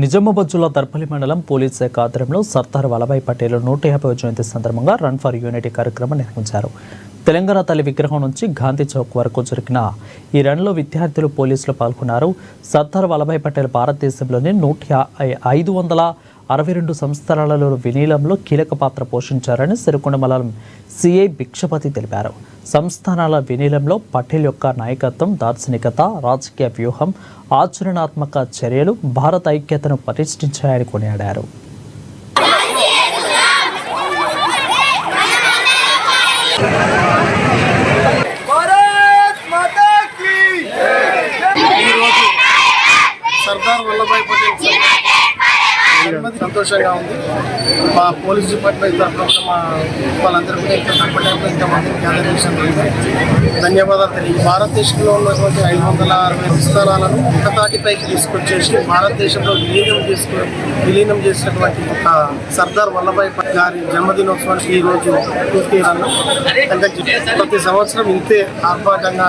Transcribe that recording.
నిజామాబాద్ జిల్లా దర్పల్లి మండలం పోలీస్ శాఖ ఆధ్వర్యంలో సర్దార్ వల్లభాయ్ పటేల్ 150వ జయంతి సందర్భంగా రన్ ఫర్ యూనిటీ కార్యక్రమం నిర్వహించారు. తెలంగాణ తల్లి విగ్రహం నుంచి గాంధీ చౌక్ వరకు జరిగిన ఈ రన్లో విద్యార్థులు, పోలీసులు పాల్గొన్నారు. సర్దార్ వల్లభాయ్ పటేల్ భారతదేశంలోని 562 సంస్థలలో విలీనంలో కీలక పాత్ర పోషించారని సిరికొండ మండలం సిఐ భిక్షపతి తెలిపారు. సంస్థానాల విలీనంలో పటేల్ యొక్క నాయకత్వం, దార్శనికత, రాజకీయ వ్యూహం, ఆచరణాత్మక చర్యలు భారత ఐక్యతను పటిష్ఠించాయని కొనియాడారు. సర్దార్ వల్లభాయ్ పటేల్ సంతోషంగా ఉంది. మా పోలీస్ డిపార్ట్మెంట్ తరఫున మా వాళ్ళందరికీ ఇంతమందిని గ్యాదర్ చేసిన ధన్యవాదాలు తెలియ. భారతదేశంలో ఉన్నటువంటి 560 స్థలాలను ఒకతాటిపైకి తీసుకొచ్చేసి భారతదేశంలో విలీనం చేసినటువంటి ఒక సర్దార్ వల్లభాయ్ పటేల్ గారి జన్మదినోత్సవానికి ఈ రోజు పూర్తి రన్ ప్రతి సంవత్సరం ఇంతే ఆర్భాటంగా